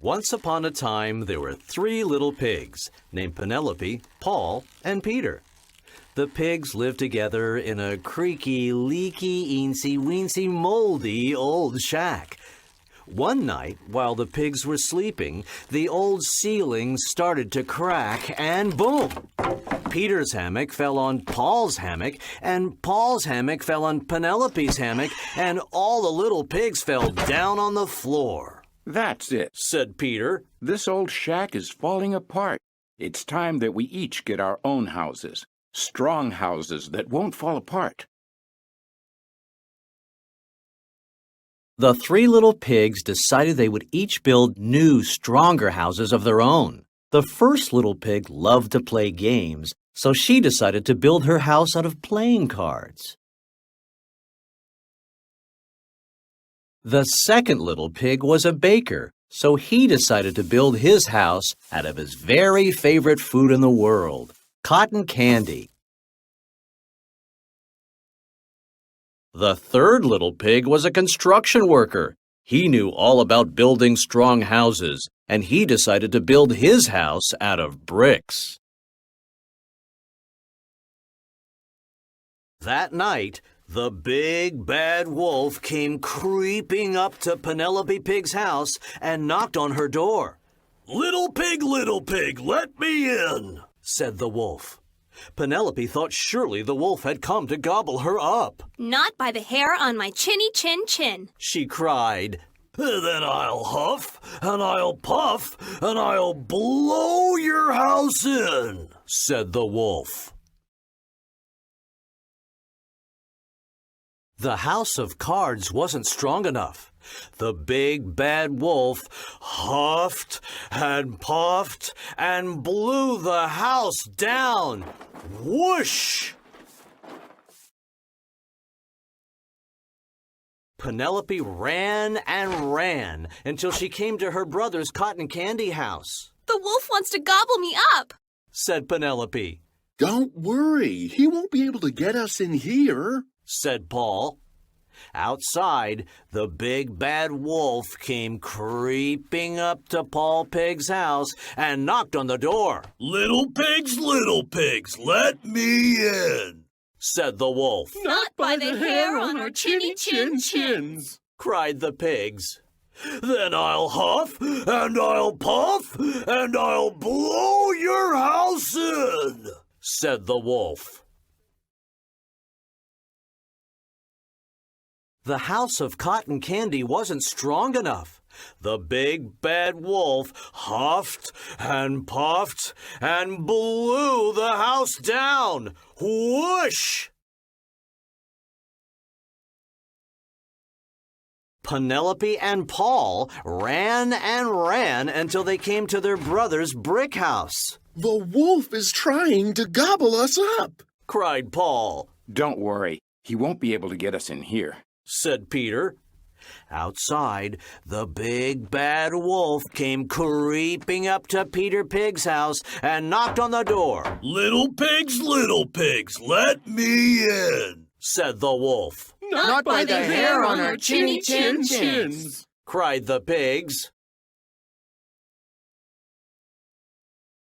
Once upon a time, there were 3 little pigs named Penelope, Paul, and Peter. The pigs lived together in a creaky, leaky, eensy-weensy, moldy old shack. One night, while the pigs were sleeping, the old ceiling started to crack and boom! Peter's hammock fell on Paul's hammock, and Paul's hammock fell on Penelope's hammock, and all the little pigs fell down on the floor. "That's it," said Peter. "This old shack is falling apart. It's time that we each get our own houses, strong houses that won't fall apart." The 3 little pigs decided they would each build new, stronger houses of their own. The first little pig loved to play games, so she decided to build her house out of playing cards. The second little pig was a baker, so he decided to build his house out of his very favorite food in the world, cotton candy. The third little pig was a construction worker. He knew all about building strong houses, and he decided to build his house out of bricks. That night, the big bad wolf came creeping up to Penelope Pig's house and knocked on her door. Little pig, let me in," said the wolf. Penelope thought surely the wolf had come to gobble her up. "Not by the hair on my chinny chin chin," she cried. "Then I'll huff, and I'll puff, and I'll blow your house in," said the wolf. The house of cards wasn't strong enough. The big bad wolf huffed and puffed and blew the house down. Whoosh! Penelope ran and ran until she came to her brother's cotton candy house. "The wolf wants to gobble me up," said Penelope. "Don't worry, he won't be able to get us in here," said Paul. Outside, the big bad wolf came creeping up to Paul Pig's house and knocked on the door. Little pigs, let me in," said the wolf. "Not by the hair on our chinny chin chins," cried the pigs. "Then I'll huff, and I'll puff, and I'll blow your house in," said the wolf. The house of cotton candy wasn't strong enough. The big bad wolf huffed and puffed and blew the house down. Whoosh! Penelope and Paul ran and ran until they came to their brother's brick house. "The wolf is trying to gobble us up," cried Paul. "Don't worry, he won't be able to get us in here," said Peter. Outside, the big bad wolf came creeping up to Peter Pig's house and knocked on the door. Little pigs, let me in," said the wolf. "Not by the hair on our chinny chin chins," cried the pigs.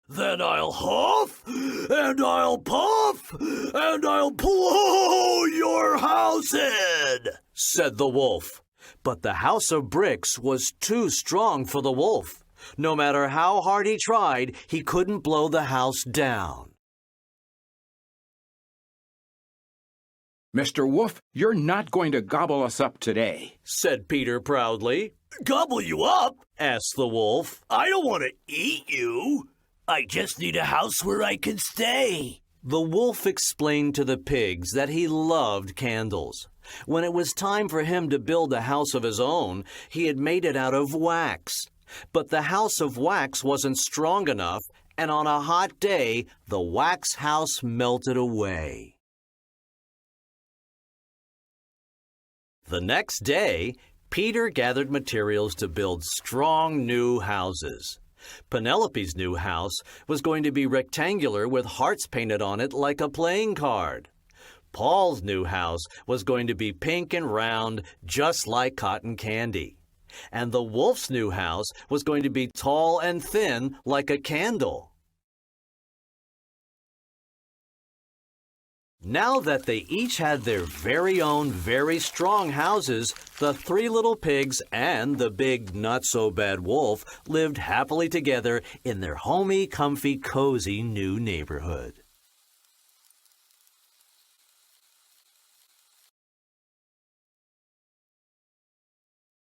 "Then I'll huff, and I'll puff, and I'll blow your house in," said the wolf. But the house of bricks was too strong for the wolf. No matter how hard he tried, he couldn't blow the house down. "Mr. Wolf, you're not going to gobble us up today," said Peter proudly. "Gobble you up?" asked the wolf. "I don't want to eat you. I just need a house where I can stay." The wolf explained to the pigs that he loved candles. When it was time for him to build a house of his own, he had made it out of wax. But the house of wax wasn't strong enough, and on a hot day, the wax house melted away. The next day, Peter gathered materials to build strong new houses. Penelope's new house was going to be rectangular with hearts painted on it like a playing card. Paul's new house was going to be pink and round, just like cotton candy. And the wolf's new house was going to be tall and thin like a candle. Now that they each had their very own very strong houses, the three little pigs and the big not-so-bad wolf lived happily together in their homey, comfy, cozy new neighborhood.